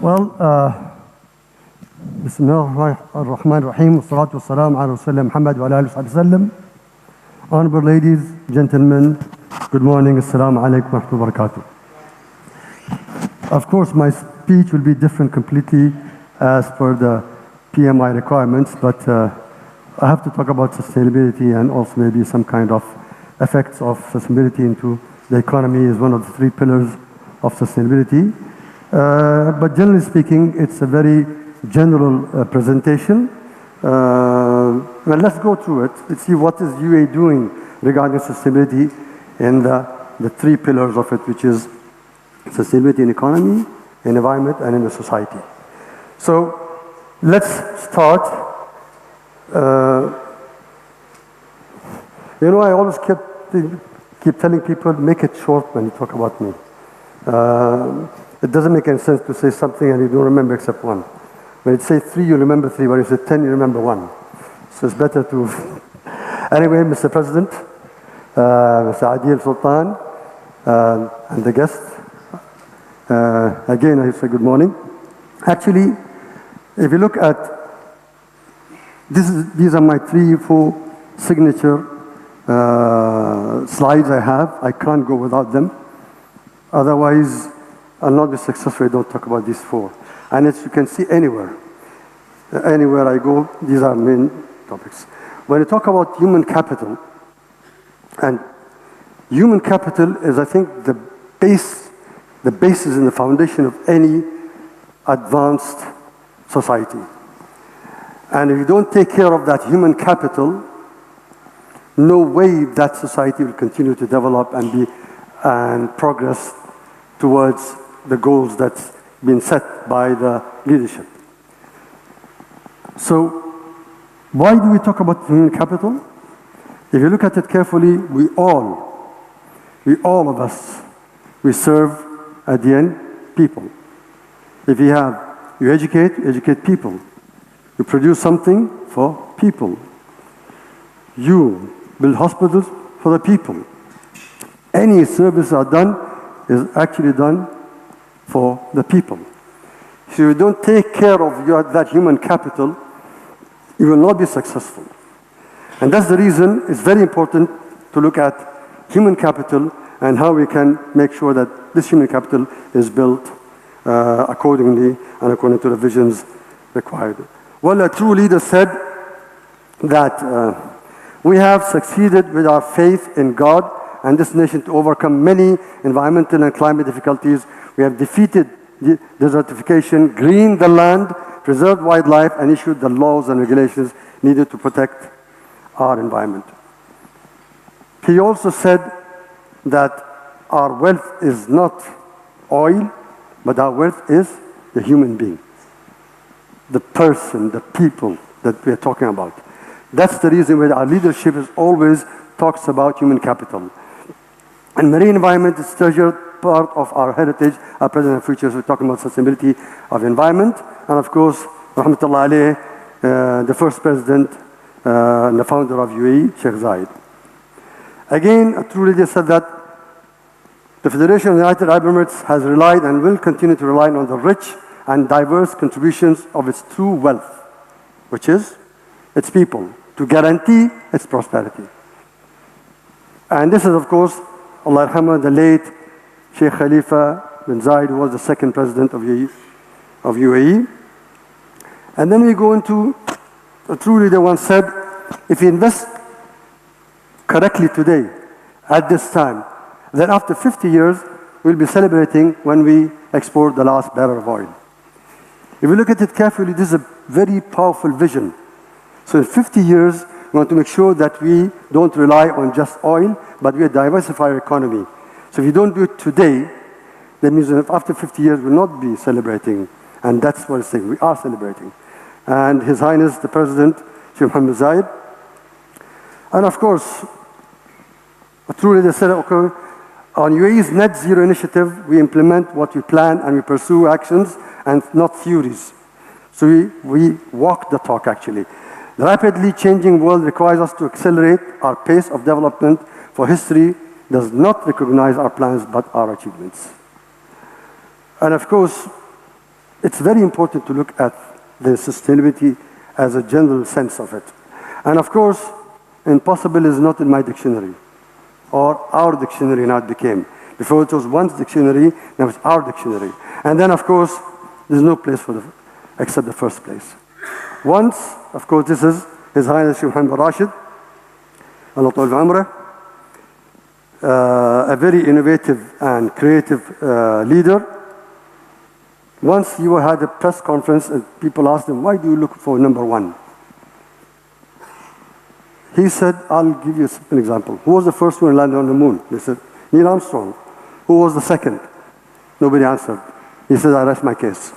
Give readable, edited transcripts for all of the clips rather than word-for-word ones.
Well, Bismillah ar-Rahman ar-Rahim, wassalatu wassalam ala Rasulullah Muhammad wa ala alihi wa sallam. Honorable ladies, gentlemen, good morning, assalamu alaikum wa rahmatullahi wa barakatuh. Of course, my speech will be different completely as per the PMI requirements, but I have to talk about sustainability and also maybe some kind of effects of sustainability into the economy is one of the three pillars of sustainability. But generally speaking, it's a very general presentation. Well, let's go through it. Let's see what is UAE doing regarding sustainability in the three pillars of it, which is sustainability in economy, in environment, and in the society. So let's start. You know, I always keep telling people, make it short when you talk about me. It doesn't make any sense to say something and you don't remember except one. When you say 3, you remember 3. When you say 10, you remember 1. So it's better to... Anyway, Mr. President, Mr. Adil Sultan, and the guests, again, I say good morning. Actually, if you look at... These are my 3 or 4 signature slides I have. I can't go without them. Otherwise, I'll not be successful if I don't talk about these 4. And as you can see anywhere I go, these are main topics. When you talk about human capital, and human capital is, I think, the basis and the foundation of any advanced society. And if you don't take care of that human capital, no way that society will continue to develop and progress towards the goals that's been set by the leadership. So, why do we talk about human capital? If you look at it carefully, we all of us, we serve at the end people. If you educate people. You produce something for people. You build hospitals for the people. Any service are done is actually done for the people. If you don't take care of that human capital, you will not be successful. And that's the reason it's very important to look at human capital and how we can make sure that this human capital is built accordingly and according to the visions required. Well, a true leader said that we have succeeded with our faith in God and this nation to overcome many environmental and climate difficulties. We have defeated desertification, greened the land, preserved wildlife, and issued the laws and regulations needed to protect our environment. He also said that our wealth is not oil, but our wealth is the human being, the person, the people that we are talking about. That's the reason why our leadership is always talks about human capital. And marine environment is treasured part of our heritage, our present and future. So we're talking about sustainability of environment. And of course, Rahmatullah alayh, the first president and the founder of UAE, Sheikh Zayed. Again, a true leader said that the Federation of the United Arab Emirates has relied and will continue to rely on the rich and diverse contributions of its true wealth, which is its people, to guarantee its prosperity. And this is, of course, Allah yarhamah, the late Sheikh Khalifa bin Zayed, who was the second president of UAE. And then we go into, a true leader once said, if you invest correctly today, at this time, then after 50 years, we'll be celebrating when we export the last barrel of oil. If you look at it carefully, this is a very powerful vision. So in 50 years, we want to make sure that we don't rely on just oil, but we diversify our economy. So if you don't do it today, that means that after 50 years, we'll not be celebrating. And that's what it's saying, we are celebrating. And His Highness, the President, Sheikh Mohammed Zayed. And of course, truly they said, okay, on UAE's net zero initiative, we implement what we plan and we pursue actions and not theories. So we walk the talk, actually. The rapidly changing world requires us to accelerate our pace of development, for history does not recognize our plans but our achievements. And of course, it's very important to look at the sustainability as a general sense of it. And of course, impossible is not in my dictionary, or our dictionary now it became. Before it was one's dictionary, now it's our dictionary. And then of course, there's no place for the, except the first place. Once, of course, this is His Highness Sheikh Mohammed Rashid, Allah Ta'ala Umrah, a very innovative and creative leader. Once he had a press conference and people asked him, why do you look for number one? He said, I'll give you an example. Who was the first one to land on the moon? They said, Neil Armstrong. Who was the second? Nobody answered. He said, I rest my case.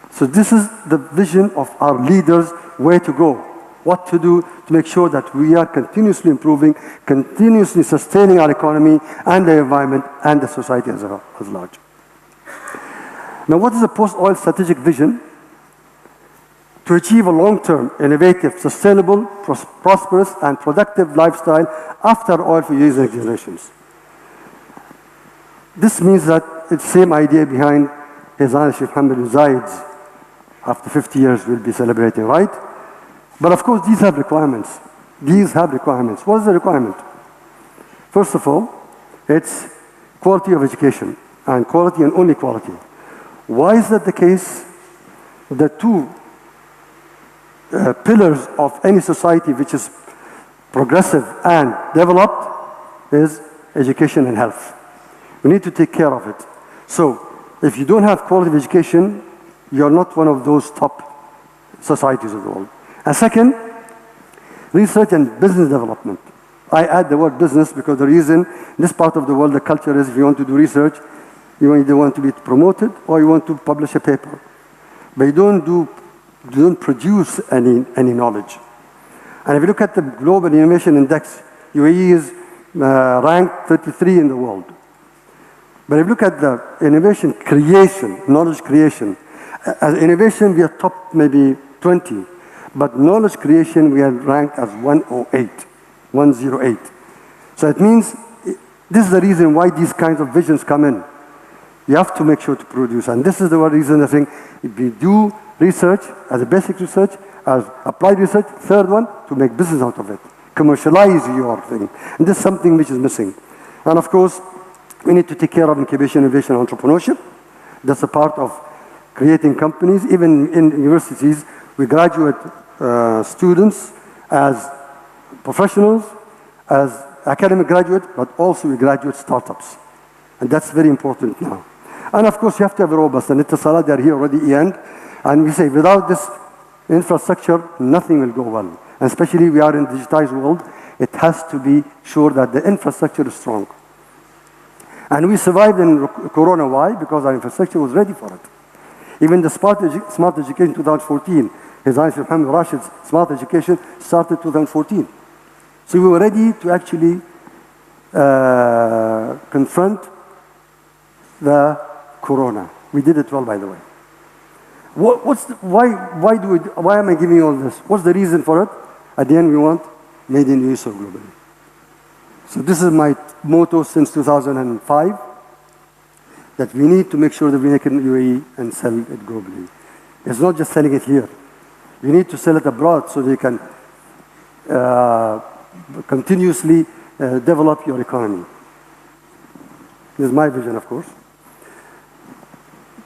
So this is the vision of our leaders, where to go, what to do to make sure that we are continuously improving, continuously sustaining our economy and the environment and the society as large. Now, what is the post-oil strategic vision? To achieve a long-term, innovative, sustainable, prosperous, and productive lifestyle after oil for years and generations. This means that it's the same idea behind His Highness Sheikh Mohammed resides. After 50 years, we'll be celebrating, right? But of course, these have requirements. These have requirements. What is the requirement? First of all, it's quality of education, and quality and only quality. Why is that the case? The two pillars of any society which is progressive and developed is education and health. We need to take care of it. So, if you don't have quality education, you're not one of those top societies of the world. And second, research and business development. I add the word business because the reason in this part of the world, the culture is if you want to do research, you either want to be promoted or you want to publish a paper. But you don't produce any knowledge. And if you look at the Global Innovation Index, UAE is ranked 33 in the world. But if you look at the innovation creation, knowledge creation, as innovation we are top maybe 20, but knowledge creation we are ranked as 108. So it means this is the reason why these kinds of visions come in. You have to make sure to produce, and this is the reason I think if we do research as a basic research, as applied research, third one, to make business out of it, commercialize your thing. And this is something which is missing. And of course, we need to take care of incubation, innovation, entrepreneurship. That's a part of creating companies. Even in universities, we graduate students as professionals, as academic graduates, but also we graduate startups. And that's very important now. And of course, you have to have a robust, and Ittisala, they're here already, and we say without this infrastructure, nothing will go well. And especially we are in a digitized world, it has to be sure that the infrastructure is strong. And we survived in Corona. Why? Because our infrastructure was ready for it. Even the smart education 2014, His Highness Mohammed Rashid's smart education started 2014. So we were ready to actually confront the Corona. We did it well, by the way. Why am I giving you all this? What's the reason for it? At the end, we want made in UAE globally. So this is my motto since 2005, that we need to make sure that we make it in UAE and sell it globally. It's not just selling it here. You need to sell it abroad so they can continuously develop your economy. This is my vision, of course.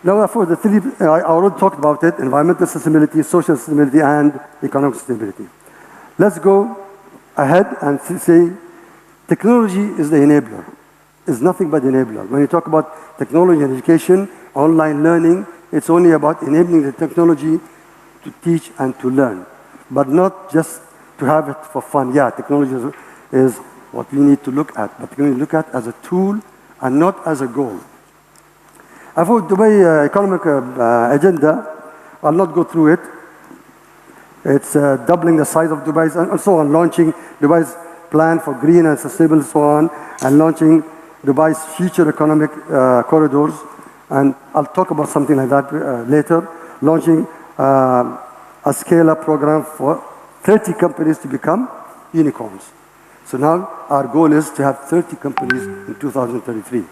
Now, for the three, I already talked about it: environmental sustainability, social sustainability, and economic sustainability. Let's go ahead and say technology is the enabler. It's nothing but enabler. When you talk about technology and education, online learning, it's only about enabling the technology to teach and to learn, but not just to have it for fun. Yeah, technology is what we need to look at, but we need to look at as a tool and not as a goal. I thought Dubai economic agenda, I'll not go through it. It's doubling the size of Dubai and so on, launching Dubai's plan for green and sustainable and so on, and launching Dubai's future economic corridors. And I'll talk about something like that later. Launching a scale-up program for 30 companies to become unicorns. So now our goal is to have 30 companies in 2033.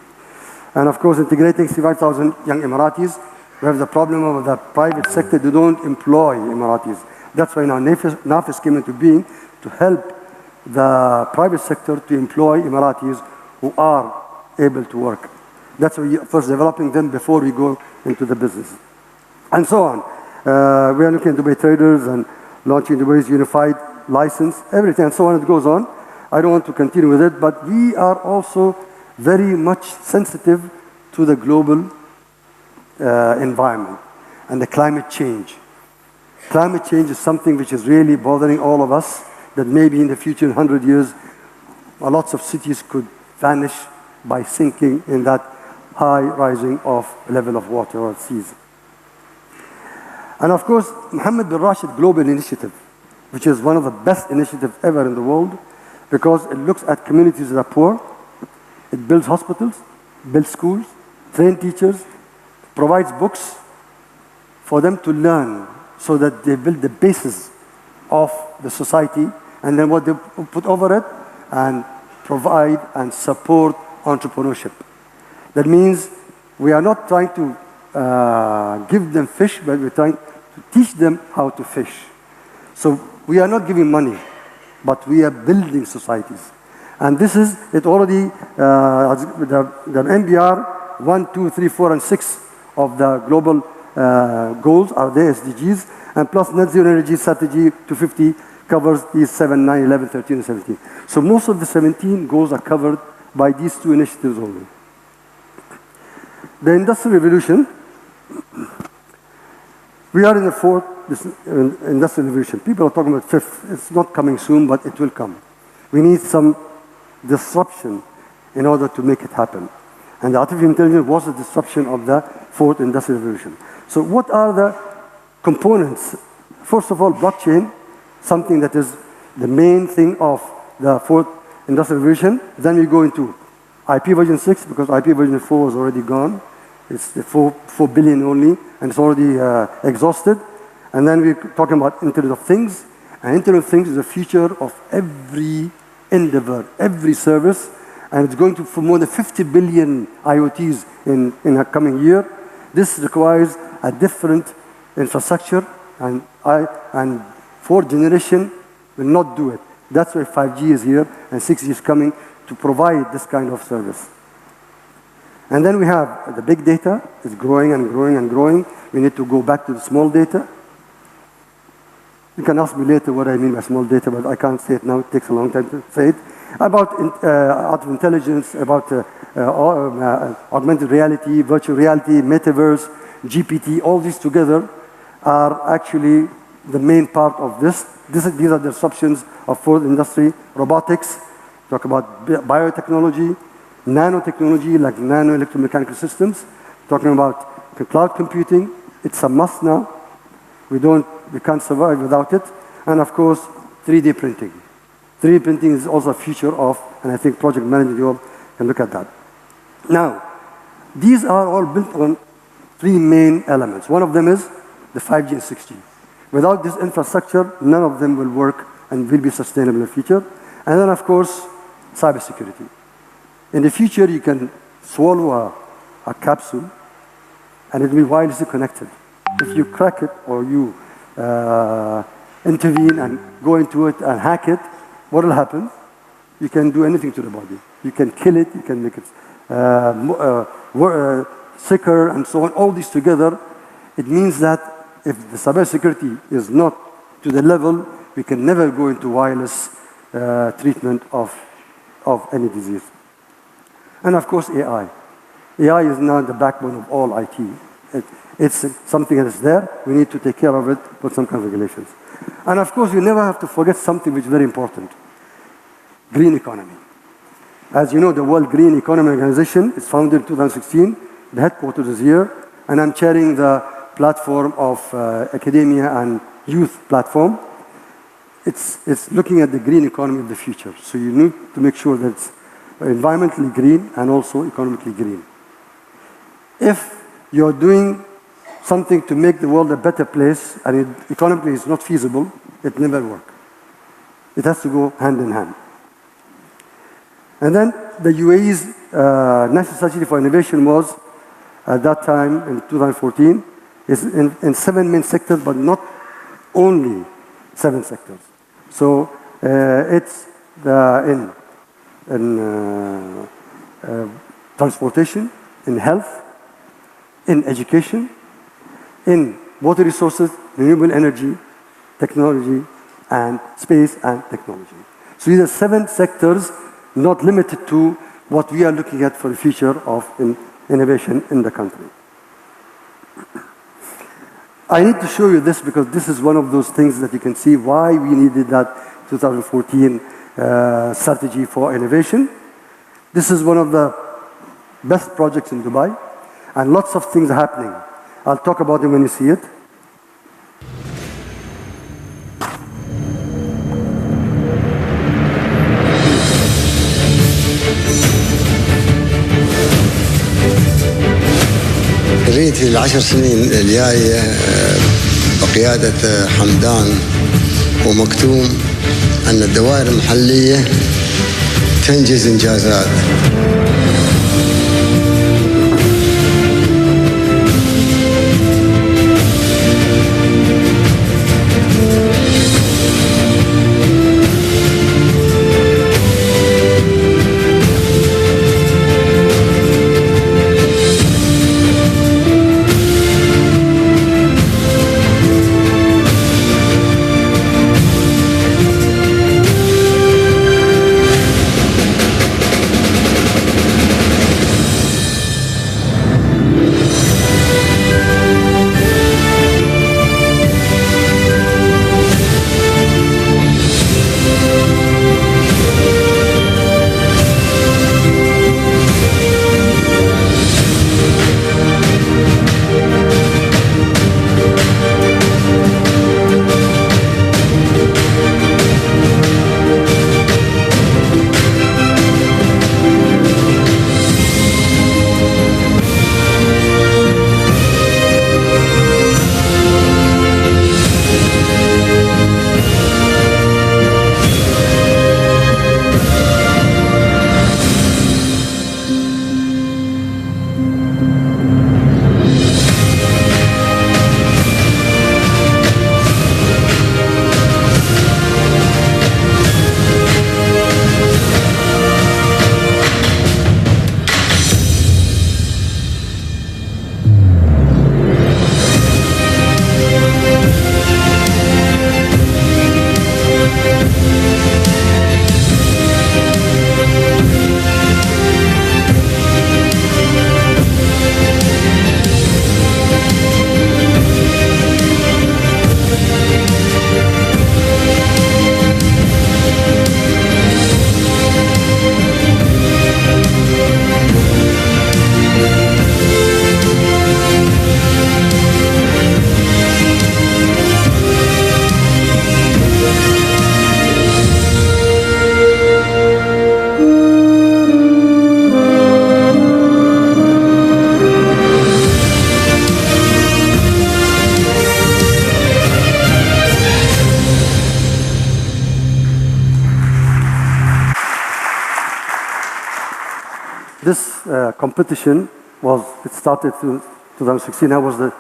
And of course, integrating 65,000 young Emiratis. We have the problem of the private sector. They don't employ Emiratis. That's why now NAFIS came into being to help the private sector to employ Emiratis who are able to work. That's why we're first developing them before we go into the business. And so on. We are looking at Dubai traders and launching Dubai's unified license, everything, and so on. It goes on. I don't want to continue with it, but we are also very much sensitive to the global environment and the climate change. Climate change is something which is really bothering all of us, that maybe in the future, in 100 years, lots of cities could vanish by sinking in that high rising of level of water or seas. And of course, Mohammed bin Rashid Global Initiative, which is one of the best initiatives ever in the world, because it looks at communities that are poor, it builds hospitals, builds schools, trains teachers, provides books for them to learn so that they build the basis of the society, and then what they put over it, and provide and support entrepreneurship. That means we are not trying to give them fish, but we're trying to teach them how to fish. So we are not giving money, but we are building societies. And this is, it already, the MBR 1, 2, 3, 4, and 6 of the global goals are the SDGs, and plus net zero energy strategy 250 covers these 7, 9, 11, 13, and 17. So most of the 17 goals are covered by these two initiatives only. The Industrial Revolution, we are in the fourth Industrial Revolution. People are talking about fifth. It's not coming soon, but it will come. We need some disruption in order to make it happen. And the artificial intelligence was the disruption of the fourth Industrial Revolution. So what are the components? First of all, blockchain, something that is the main thing of the fourth Industrial Revolution. Then we go into IP version 6, because IP version 4 is already gone. It's the 4 billion only, and it's already exhausted. And then we're talking about Internet of Things. And Internet of Things is the future of every endeavor, every service. And it's going to for more than 50 billion IoTs in a coming year. This requires a different infrastructure, and fourth generation will not do it. That's why 5G is here, and 6G is coming to provide this kind of service. And then we have the big data. It's growing and growing and growing. We need to go back to the small data. You can ask me later what I mean by small data, but I can't say it now. It takes a long time to say it. About artificial intelligence, about augmented reality, virtual reality, metaverse, GPT, all these together are actually the main part of this. These are the disruptions of fourth industry. Robotics, talk about biotechnology, nanotechnology like nano electromechanical systems, talking about cloud computing. It's a must now. We can't survive without it. And of course, 3D printing. 3D printing is also a future of, and I think project management, you all can look at that. Now, these are all built on three main elements. One of them is the 5G and 6G. Without this infrastructure, none of them will work and will be sustainable in the future. And then, of course, cybersecurity. In the future, you can swallow a capsule, and it will be wirelessly connected. If you crack it or you intervene and go into it and hack it, what will happen? You can do anything to the body. You can kill it, you can make it sicker, and so on. All these together, it means that if the cybersecurity is not to the level, we can never go into wireless treatment of any disease. And of course, AI. AI is now the backbone of all IT. It's something that is there. We need to take care of it, put some kind of regulations. And of course, you never have to forget something which is very important. Green economy. As you know, the World Green Economy Organization is founded in 2016. The headquarters is here. And I'm chairing the platform of academia and youth platform. It's looking at the green economy of the future. So you need to make sure that it's environmentally green and also economically green. If you're doing something to make the world a better place and it economically is not feasible, it never works. It has to go hand in hand. And then the UAE's national strategy for innovation was, at that time, in 2014, is in 7 main sectors, but not only 7 sectors. So it's in transportation, in health, in education, in water resources, renewable energy, technology, and space and technology. So these are 7 sectors, not limited to what we are looking at for the future of innovation in the country. I need to show you this because this is one of those things that you can see why we needed that 2014 strategy for innovation. This is one of the best projects in Dubai, and lots of things are happening. I'll talk about them when you see it. نريد في ال10 سنين الجاية بقيادة حمدان ومكتوم أن الدوائر المحلية تنجز إنجازات. This competition it started in 2016. I was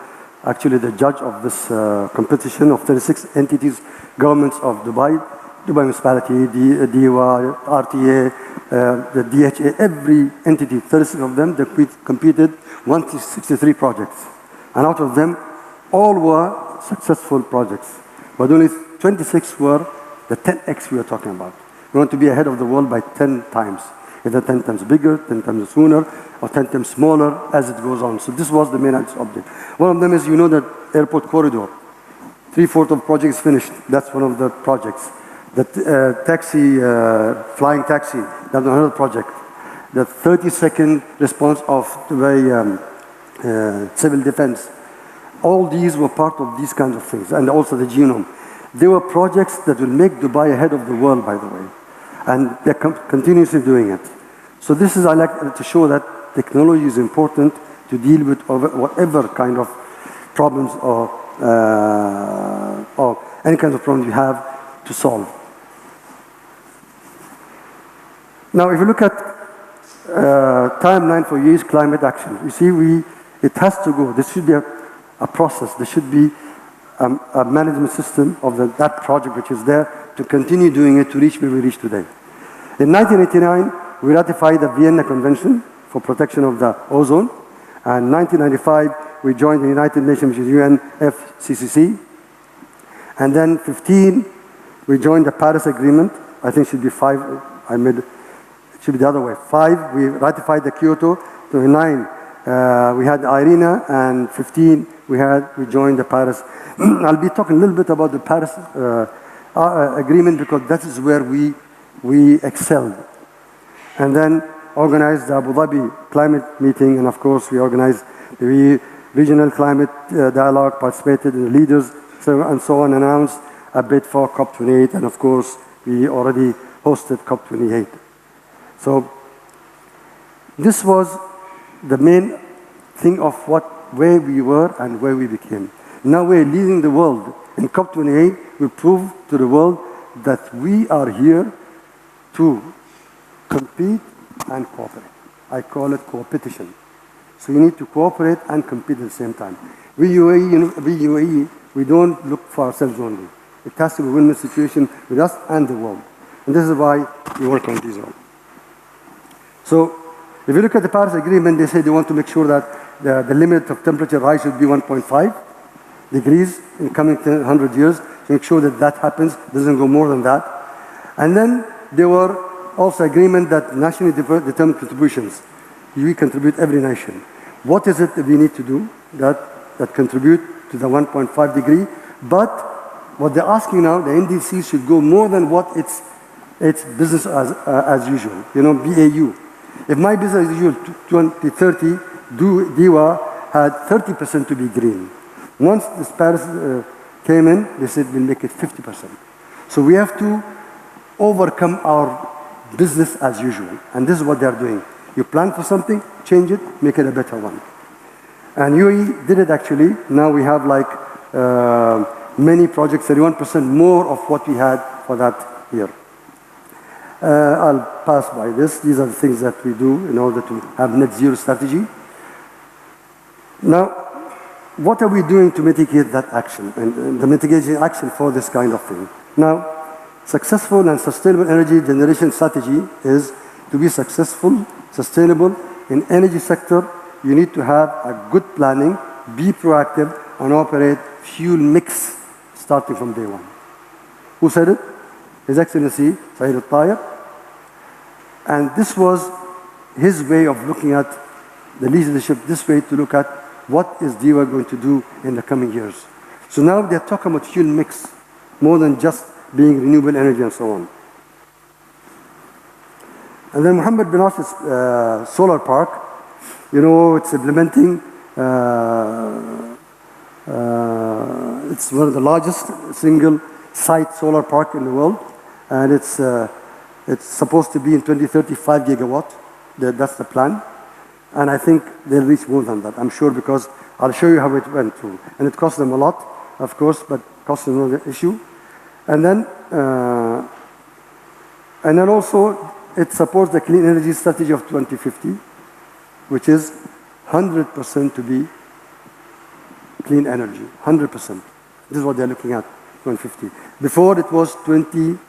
actually the judge of this competition of 36 entities, governments of Dubai, Dubai Municipality, DIWA, RTA, the DHA, every entity, 36 of them, they competed 163 projects. And out of them, all were successful projects. But only 26 were the 10x we are talking about. We want to be ahead of the world by 10 times. Either 10 times bigger, 10 times sooner, or 10 times smaller as it goes on. So this was the main object. One of them is, you know, that airport corridor. 3/4 of project is finished. That's one of the projects. The taxi, flying taxi, that's another project. The 30-second response of Dubai civil defense. All these were part of these kinds of things, and also the genome. They were projects that will make Dubai ahead of the world, by the way. And they're continuously doing it. So this is, I like to show that technology is important to deal with whatever kind of problems or any kind of problem you have to solve. Now, if you look at timeline for UAE's climate action. You see, it has to go. This should be a process. There should be a management system of that project which is there to continue doing it to reach where we reach today. In 1989, we ratified the Vienna Convention for protection of the ozone. And in 1995, we joined the United Nations, which is UNFCCC. And then 15, we joined the Paris Agreement. I think it should be 5. It should be the other way. 5, we ratified the Kyoto. 29, we had IRENA, and 15, we joined the Paris. I'll be talking a little bit about the Paris Agreement because that is where we excelled. And then organized the Abu Dhabi climate meeting, and of course we organized the regional climate dialogue, participated in the leaders, and so on, announced a bid for COP28, and of course we already hosted COP28. So this was the main thing of where we were and where we became. Now we're leading the world. In COP28, we proved to the world that we are here to compete and cooperate. I call it competition. So you need to cooperate and compete at the same time. We UAE, we don't look for ourselves only. It has to be a win-win situation with us and the world. And this is why we work on these all. So if you look at the Paris Agreement, they say they want to make sure that the limit of temperature rise should be 1.5 degrees in the coming 100 years, to make sure that that happens, doesn't go more than that. And then there were also agreement that nationally determined contributions. We contribute every nation. What is it that we need to do that contribute to the 1.5 degree? But what they're asking now, the NDC should go more than what it's business as usual, BAU. If my business as usual, 2030, DEWA had 30% to be green. Once this Paris came in, they said we'll make it 50%. So we have to overcome our business as usual. And this is what they're doing. You plan for something, change it, make it a better one. And UAE did it actually. Now we have like many projects, 31% more of what we had for that year. I'll pass by this. These are the things that we do in order to have net zero strategy. Now, what are we doing to mitigate that action and the mitigation action for this kind of thing? Now, successful and sustainable energy generation strategy is to be successful, sustainable in energy sector. You need to have a good planning, be proactive, and operate fuel mix starting from day one. Who said it? His Excellency Saeed Al-Tayeb. And this was his way of looking at the leadership, this way to look at what is DEWA going to do in the coming years. So now they're talking about fuel mix, more than just being renewable energy and so on. And then Mohammed bin Nasser's solar park, it's implementing, it's one of the largest single site solar park in the world. And it's supposed to be in 2030, 5 gigawatt. That's the plan. And I think they'll reach more than that, I'm sure, because I'll show you how it went through. And it cost them a lot, of course, but cost is not the issue. And then also, it supports the clean energy strategy of 2050, which is 100% to be clean energy, 100%. This is what they're looking at, 2050. Before it was 75%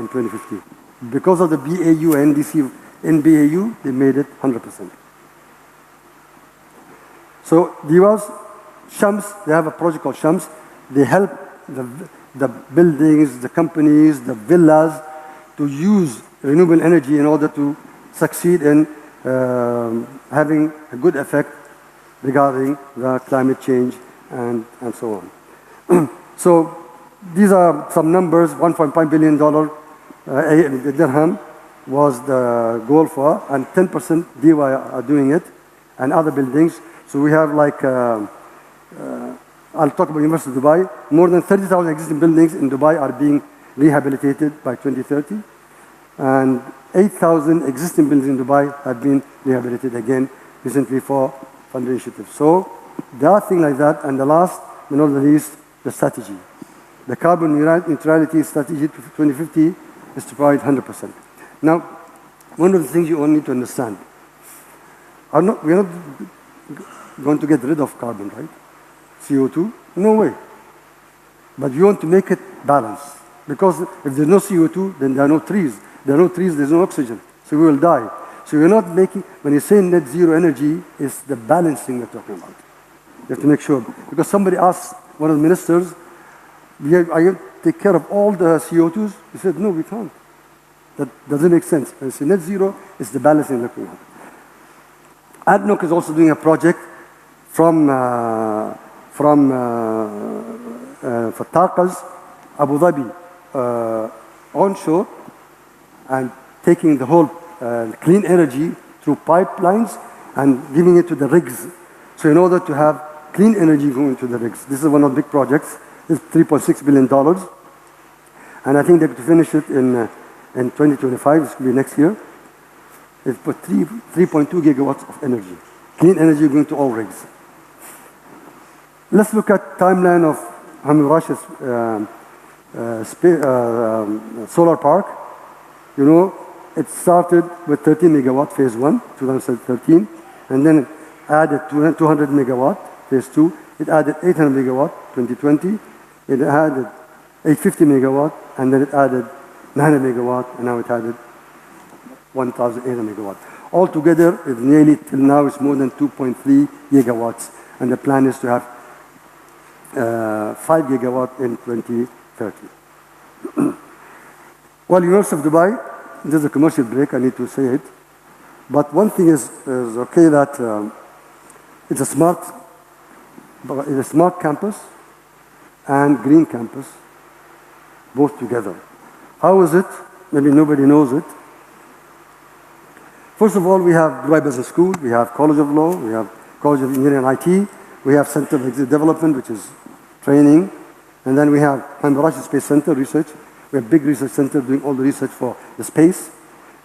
in 2050. Because of the BAU and NDC in BAU, they made it 100%. So DEWA's Shams, they have a project called Shams. They help the buildings, the companies, the villas to use renewable energy in order to succeed in having a good effect regarding the climate change and so on. So these are some numbers. $1.5 billion dirham was the goal for, and 10% DEWA are doing it, and other buildings. So we have like, I'll talk about University of Dubai. More than 30,000 existing buildings in Dubai are being rehabilitated by 2030. And 8,000 existing buildings in Dubai have been rehabilitated again recently for fund initiatives. So there are things like that. And the last, but not the least, the strategy. The carbon neutrality strategy to 2050 is to provide 100%. Now, one of the things you all need to understand, we're not going to get rid of carbon, right? CO2? No way. But we want to make it balanced. Because if there's no CO2, then there are no trees. There are no trees, there's no oxygen. So we will die. So we're not making, when you say net zero energy, it's the balancing we're talking about. You have to make sure. Because somebody asked one of the ministers, are you take care of all the CO2s? He said, no, we can't. That doesn't make sense. And so net zero is the balancing we're looking at. ADNOC is also doing a project for Taqa's Abu Dhabi onshore and taking the whole clean energy through pipelines and giving it to the rigs. So in order to have clean energy going to the rigs. This is one of the big projects. It's $3.6 billion. And I think they're going to finish it in 2025. It's going to be next year. It's for 3.2 gigawatts of energy. Clean energy going to all rigs. Let's look at timeline of Hamid Rashid's solar park. You know, it started with 13 megawatt, phase 1, 2013, and then it added 200 megawatt, phase 2. It added 800 megawatt, 2020. It added 850 megawatt, and then it added 900 megawatt, and now it added 1,800 megawatt. Altogether, it's nearly, till now, it's more than 2.3 gigawatts, and the plan is to have 5 gigawatt in 2030. Well, University of Dubai, this is a commercial break, I need to say it. But one thing is okay that it's a smart campus and green campus, both together. How is it? Maybe nobody knows it. First of all, we have Dubai Business School, we have College of Law, we have College of Engineering and IT, we have Center of Executive Development, which is training, and then we have Hamid Rashid Space Center research. We have a big research center doing all the research for the space.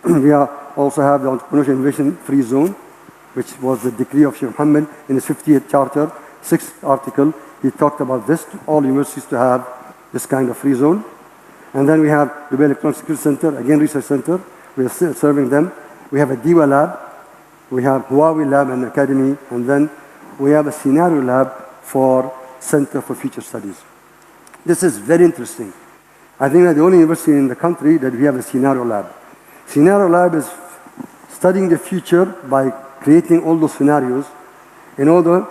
We also have the Entrepreneurship Innovation Free Zone, which was the decree of Sheikh Mohammed in his 50th charter, 6th article. He talked about this, all universities to have this kind of free zone. And then we have Dubai Electronic Security Center, again research center. We are still serving them. We have a DIWA lab. We have Huawei lab and academy. And then we have a scenario lab for Center for Future Studies. This is very interesting. I think we're the only university in the country that we have a scenario lab. Scenario lab is studying the future by creating all those scenarios in order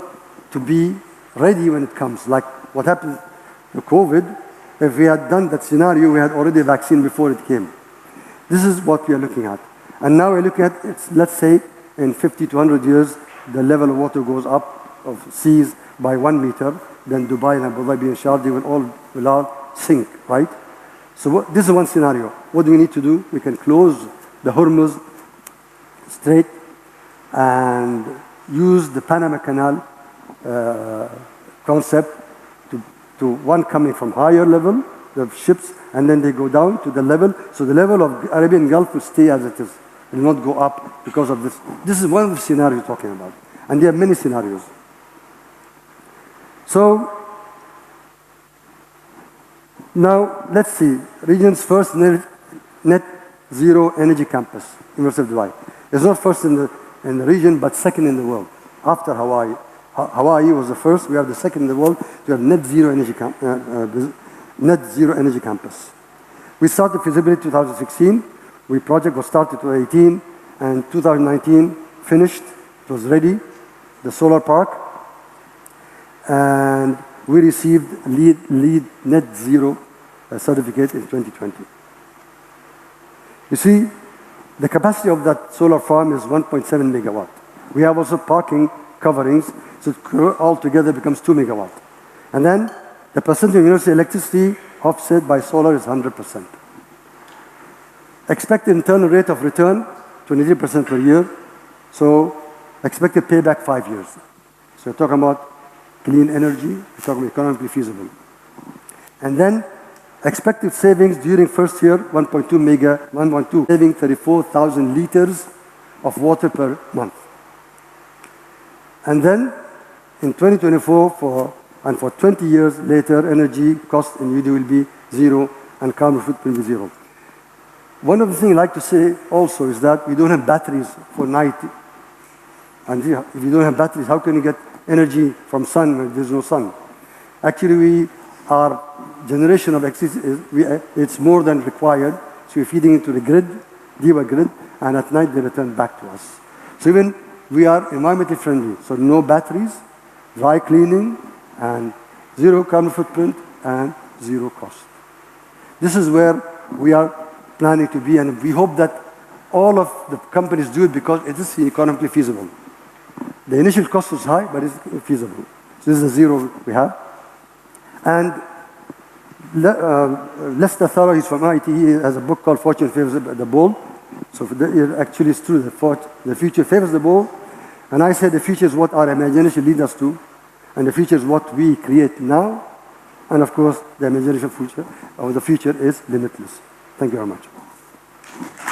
to be ready when it comes. Like what happened to COVID, if we had done that scenario, we had already a vaccine before it came. This is what we are looking at. And now we're looking at, let's say, in 50 to 100 years, the level of water goes up of seas by 1 meter, then Dubai and Abu Dhabi and Sharjah will all sink, right? So this is one scenario. What do we need to do? We can close the Hormuz Strait and use the Panama Canal concept to one coming from higher level, the ships, and then they go down to the level. So the level of Arabian Gulf will stay as it is. It will not go up because of this. This is one of the scenarios we're talking about. And there are many scenarios. So now let's see. Region's first net zero energy campus, University of Dubai. It's not first in the region, but second in the world, after Hawaii. Hawaii was the first. We have the second in the world to have net zero energy campus. We started feasibility 2016. Project was started 2018, and 2019 finished. It was ready, the solar park, and we received LEED net zero certificate in 2020. You see, the capacity of that solar farm is 1.7 megawatt. We have also parking coverings, so altogether becomes 2 megawatt. And then the percentage of university electricity offset by solar is 100%. Expected internal rate of return, 23% per year. So expected payback 5 years. So we're talking about clean energy, we're talking about economically feasible. And then expected savings during first year, 1.2, saving 34,000 liters of water per month. And then in 2024, for 20 years later, energy cost in UD will be zero and carbon footprint will be zero. One of the things I like to say also is that we don't have batteries for night. And if you don't have batteries, how can you get energy from sun when there's no sun? Actually, our generation of electricity, it's more than required. So we're feeding into the grid, DIWA grid, and at night they return back to us. So even we are environmentally friendly. So no batteries, dry cleaning, and zero carbon footprint, and zero cost. This is where we are planning to be, and we hope that all of the companies do it because it is economically feasible. The initial cost is high, but it's feasible. So this is the zero we have. And Lester Thorough, he's from MIT, he has a book called Fortune Favors the Bold. So it actually is true, the future favors the bold. And I said the future is what our imagination leads us to, and the future is what we create now. And of course, the imagination future of the future is limitless. Thank you very much.